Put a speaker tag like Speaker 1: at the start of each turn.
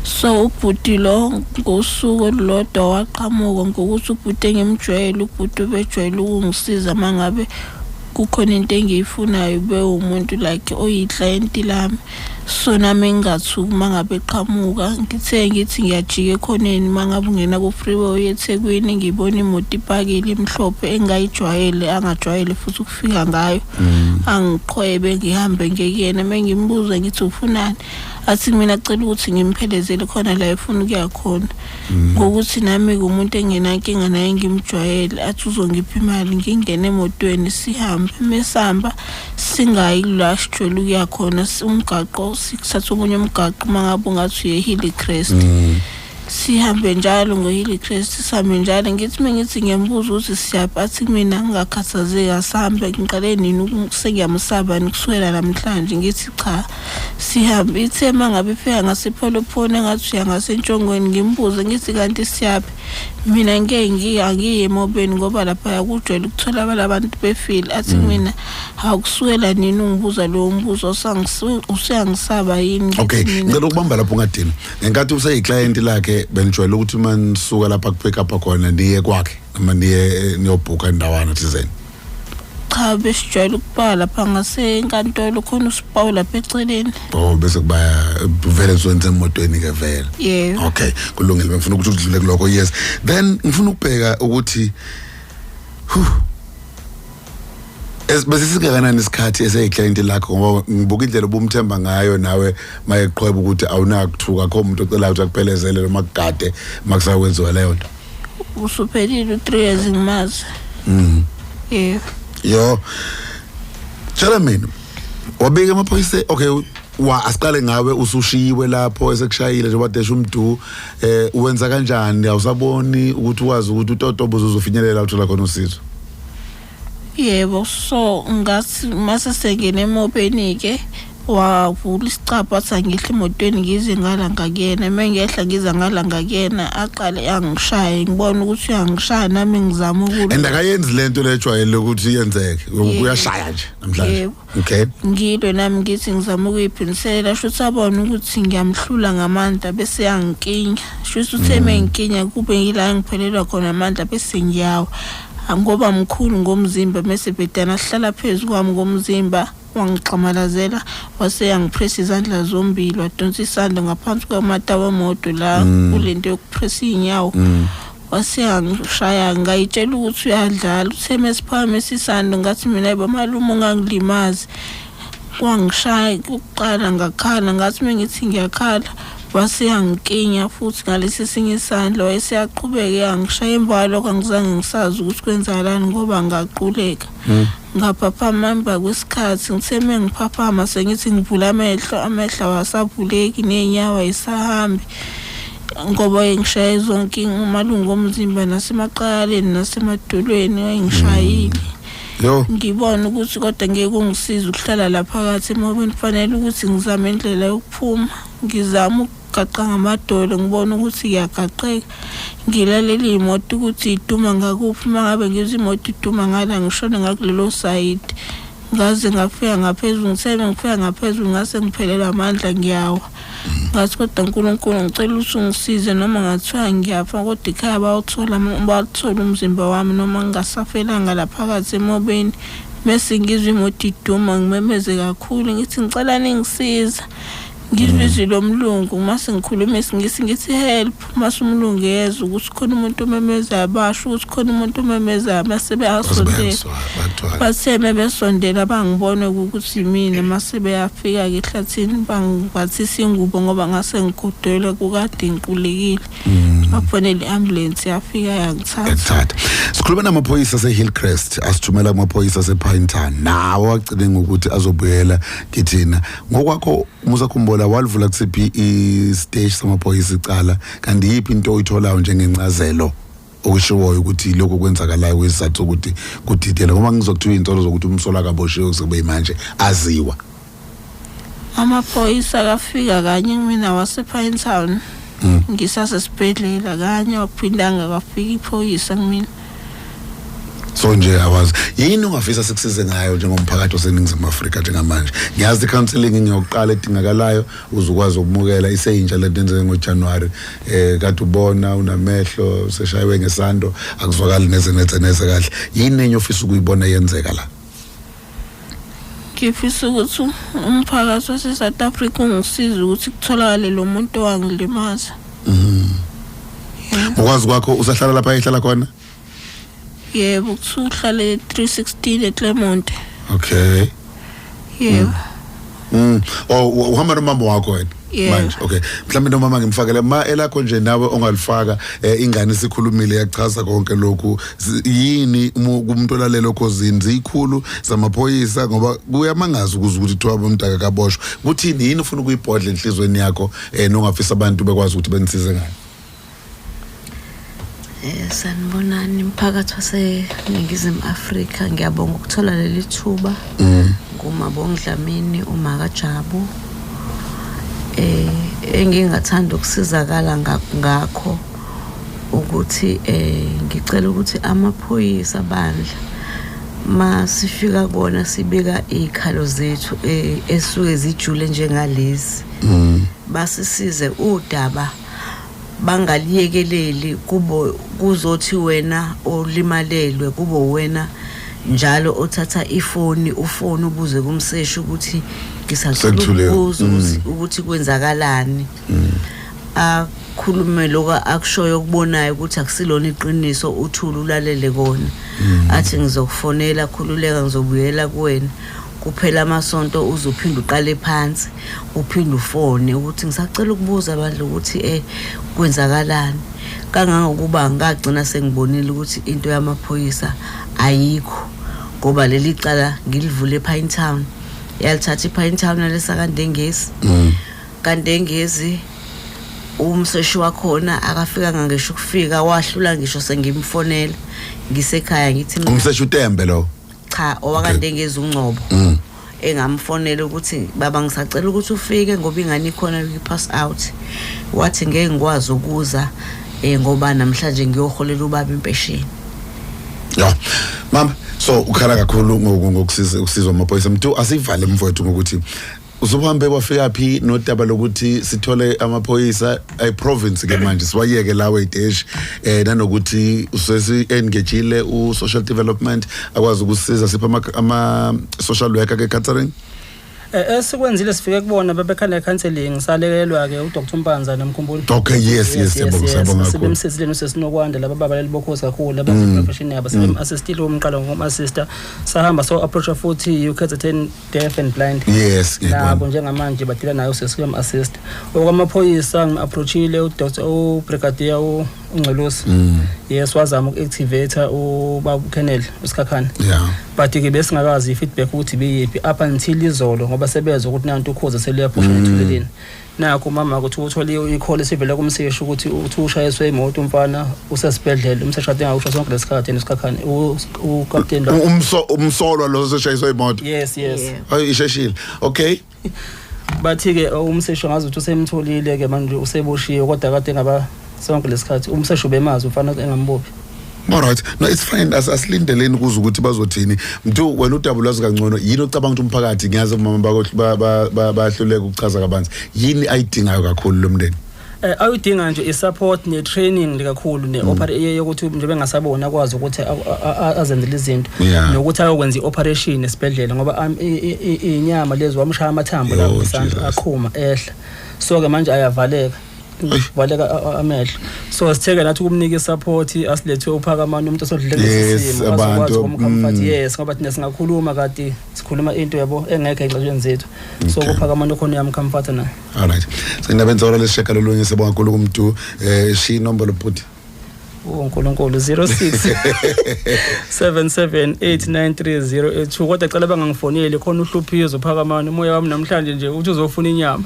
Speaker 1: So ubhuti lo ngosuku olulodwa waqhamuka ngokuthi ubhuti engimjwayele ubhuti ubejwayele ukungisiza mangabe kukhona into engiyifunayo be umuntu like oyiclient lami. So nami ngingathuki mangabe eqhamuka ngithi ngiyajika ekhoneni mangabe ungena ku freeway eThekwini ngibona imoto ipakile imhlophe engayijwayele angajwayele futhi ukufika ngayo angiqhwebe ngihambe ngekuyena mengimbuza ngithi ufunani athi mina acela ukuthi ngimphelezele khona la efuna ukuya khona ngokuthi nami kumuntu engenankinga naye ngimjwayele athi uzongipha imali ngingene emotweni sihambe mesamba singayi la sijwayele ukuya khona umgaqo sikuthatha omunye umgaqo mangabe ungathi uye Hillcrest sihambe njalo ngo-Hillcrest sihambe njalo ngithi mengithi ngiyambuza ukuthi siyaphi athi mina ngingakhathazeki asihambe ngiqale nini sengiyamsaba nikusukela namhlanje ngithi cha sihambe ithe mangabe ifika ngasepholophone engathi uyangasentshongweni ngimbuze ngithi kanti siyaphi mina angiye emobeni ngoba lapha yakujwayele ukuthola abantu befile athi mina awukusukela nini ungibuza lowo mbuzo usangisaba yini
Speaker 2: okay ngicela ukubamba lapho ngadini ngenkathi useyiclient lakhe benijwayele ukuthi manisuka lapha kupick up khona niye kwakhe noma niyobhuka indawana thizeni
Speaker 1: cha besijwayele ukubhala lapha ngasenkantolo khona usipawu lapha eceleni
Speaker 2: bese kubaya vele zonke emotweni ke vele
Speaker 1: yeah
Speaker 2: okay kulungile ngifuna ukuthi udlule kuloko yes then ngifuna ukubheka ukuthi besisikanani isikhathi eseyiclient lakho ngoba ngibuka indlela obumthemba ngayo nawe mayeqhweba ukuthi awunakuthuka kho umuntu ocela ukuthi akuphelezele noma kugade makusakwenziwa leyo nto
Speaker 1: usuphelile 3 years ngimazi yeah
Speaker 2: yo tshela mina wabika amaphoyisa okay asiqale ngawe usushiyiwe lapho esekushayile njengoba desha umdu uwenza kanjani awusaboni ukuthi wazi ukuthi uTotobo uzofinyelela uthola khona usizo
Speaker 1: yebo so ngathi mase sengene emobeni ke wavula isicapha athi angihle emotweni ngize ngala ngakuyena mengehla ngiza ngala ngakuyena aqale angishaya ngibona ukuthi uyangishaya nami ngizama ukula
Speaker 2: andakayenzi lento lejwayele ukuthi yenzeke uyashaya nje namhlanje okay
Speaker 1: ngilo nami ngithi ngizama ukuyiphinisela shuthi abona ukuthi ngiyamhlula ngamandla bese yangikinya shuthi utheme ngikinya kube ngila ngiphelelwa khona amandla bese ngiyawa ngoba mkhulu ngomzimba mase bedana hlala phezulu kwami ngomzimba wangixamalazela wase yangipress izandla zombili wadonsa isandla ngaphansi kwamata wemoto la kulento yokupress inyawo wase yangishaya ngayitshela ukuthi uyadlala utheme siphame sisando ngathi mina bamalume ungangilimazi wangishaya ukuqala ngakhala ngathi mengithi ngiyakhala wase yangikinya futhi ngalesi sinye isandla wayesiyaqhubeka yangishaya emva lokho angizange ngisazi ukuthi kwenzakalani ngoba ngaquleka ngaphaphama emva kwesikhathi ngitheme ngiphaphama sengithi ngivula amehlo wasavuleki nenyawo ayisahambi ngoba ngishaya zonke umalungu omzimba nasemaqaleni nasemadolweni wayengishayile ngibona ukuthi kodwa ngeke ungisize ukuhlala lapha phakathi emobeni kufanele ukuthi ngizame indlela yokuphuma ngizama gaqa ngamadolo ngibona ukuthi ngiyagaqeka ngilalela imoto ukuthi iduma ngakuphi mangabe ngizwe imoto iduma ngala ngishona ngakulelo side ngaze ngafika ngaphezulu ngifika ngaphezulu ngase ngiphelela amandla ngiyawa ngathi kodwa uNkulunkulu ngicela ukuthi ungisize noma ngathiwa ngiyafa kodwa ekhaya bawuthola umzimba wami noma ngingasafelanga lapha phakathi emobeni bese ngizwe imoto iduma ngimemeze kakhulu ngithi ngicela ningisiza ngizwe lo mlungu mase ngikhuluma isingisi ngithi help mase umlungu yezwa ukuthi khona umuntu omemeza abasho ukuthi khona umuntu omemeza mase beyasondela baseme besondela bangibona ukuthi mina mase beyafika ke ehlathini bangibathisa ingubo ngoba ngase ngigodela kukade ngiqulekile bafonela iambulance yafika yangithatha
Speaker 2: sikhuluma namaphoyisa aseHillcrest asithumela amaphoyisa asePinetown nawo wacela ngokuthi azobuyela kithina ngokwakho musakhumbula walvula kusiphi istage samaphoyisa icala kanti yipi into oyitholayo njengencazelo okushiwoyo ukuthi lokho kwenzakalayo kwesizathu ukuthi kudidela ngoba ngizokuthiwa intolo zokuthi umsola kaboshiwe kube manje aziwa
Speaker 1: amaphoyisa kafika kanye mina wasePinetown ngisasesibhedlela kanye waphindanga kafika iphoyisa kumina
Speaker 2: so nje awazi yini ungafisa sikusize ngayo njengomphakathi oseningizimu Afrika njengamanje ngiyazi counseling ngiyoqala edingakalayo uzukwazi ukubukela iseyintsha lento enzeke ngoJanuary kade ubona unamehlo useshaywe ngesando akuzwakali neze kahle yini enye ofisa ukuyibona yenzeka la
Speaker 1: ngifisa ukuthi umphakathi wase-South Africa ungisize ukuthi kutholakale lo muntu owangilimaza
Speaker 2: ukwazi kwakho usahlala lapha ehlala khona
Speaker 1: yebo kusuhlale 316 eClermont
Speaker 2: okay
Speaker 1: yebo
Speaker 2: uhamba nomama wakho wena manje okay mhlawumbe nomama ngimfakele ma elakho nje nawe ongalifaka ingane sikhulumile yachaza konke lokhu yini kumuntu olalelo kozini zikhulu zamaphoyisa ngoba kuyamangaza ukuthi thoba umntaka kaboshwe kuthini yini ufuna ukuyibhodla enhlizweni yakho nongafisa abantu bekwazi ukuthi benisize ngayo
Speaker 3: sanibonani umphakathi waseNingizimu Afrika ngiyabonga ukuthola leli thuba ngumabonga Dlamini uMakajabu engingathanda ukusizakala ngakho ukuthi ngicela ukuthi amaphoyisa bandla masifika kona sibika ikhalo zethu esuke zijule njengalezi basisize udaba bangaliyekeleli kuzothi wena olimalelwe kubo wena njalo othatha ufone ubuze kumseshi ukuthi ngisacela ukuthi kwenzakalani akhulume lokho akushoyo ukubonayo ukuthi akusilona iqiniso uthula ulalele kona athi ngizokufonela khululeka ngizobuyela kuwena kuphela amasonto uzophinda uqale phansi uphinda ufone ukuthi ngisacela ukubuza abantu ukuthi kwenzakalani kangangokuba ngagcina sengibonile ukuthi into yamaphoyisa ayikho ngoba leli cala ngilivule ePinetown yalithatha ePinetown nalesa kaNdengezi umseshi wakhona akafika ngisho ukufika wahlula ngisho sengimfonela ngisekhaya ngithi
Speaker 2: umseshi uTembe lo
Speaker 3: cha owakandengeza uNcobo engamfonela ukuthi baba ngisacela ukuthi ufike ngoba ingane ikhona uyipass out wathi ngeke ngikwazi ukuza ngoba namhlanje ngiyoholela ubaba impesheni
Speaker 2: ya mama so ukhala kakhulu ngokusizwa amaphoyisa mntu asivale mfowethu ngokuthi uzohambe wafika phi nodaba lokuthi sithole amaphoyisa province ke manje siwayeke lawe idesh nanokuthi usesi engagile social development akwazi ukusiza sipha ama social worker ke catering
Speaker 4: esikwenzile sifike kubona bebekhanda counseling salekelwa ke uDr Mpanza nomkhumbulo
Speaker 2: okay yes siyabonga kakhulu
Speaker 4: sibemsizileni usesinokwanda laba baba lelibokhosi kakhulu abaseprofession yabo sebem-assistile umqala ngoma-assister sahamba so approach futhi you-10 deaf and blind
Speaker 2: yes
Speaker 4: nabo njengamanje badila nayo sesiyam-assist okwamaphoyisa ngim-approachile uDr ubrigadier uNgcelosi yes wazama uku-activate ubaba uKennel uSikhakhane but-ke besingakazi i-feedback ukuthi beyiphi up until izolo ngoba sebeza ukuthi nanto ukhoza seliyaphusha ethuleleni nakho mama ukuthi uthole i-call esivela kumseshi ukuthi ushayiswe imoto umfana usesibhedlela umseshi ade ngakusho sonke lesikhathi nesikhakhane uCaptain lo
Speaker 2: umsolwa lo seshayiswe imoto
Speaker 4: yes
Speaker 2: hayi isheshile okay
Speaker 4: bathi-ke umseshi ngazi ukuthi usemtholile-ke manje useboshiwe kodwa kade ngaba sonke lesikhathi umseshi ubemazi umfana engambophi
Speaker 2: all right no it's fine asilindeleni kuze ukuthi bazothini mntu wena uDabu lazi kangcono yini ocabanga ukuthi umphakathi ngiyazi umama bakho bahluleka ukuchaza kabanzi yini ayidingayo kakhulu lo mndeni
Speaker 4: awudinga nje i-support ne-training kakhulu ne-operation yokuthi njengoba engasabona akwazi ukuthi azenzele izinto nokuthi ayokwenza i-operation esibhedlela ngoba inyama lezo wamshaya amathambo lapho isandla aqhuma ehla so-ke manje ayavaleka amehlo so sitheke nathi ukumnika support asilethe uphakamana umuntu osodlulele isimo azokwazi ukumcomfort yes ngoba thina singakhuluma kade sikhuluma into yabo engekho exesheni zethu so uphakamana khona uyamcomforta naye
Speaker 2: all right sinabenza ora lesisheka lolunye sebonga kakhulu kumuntu shi nombolo bhuti
Speaker 4: uNkulunkulu 06 7789308 kodwa cela bangangifoneli khona uhluphizo uphakamana umoya wami namhlanje nje uthi uzofuna inyama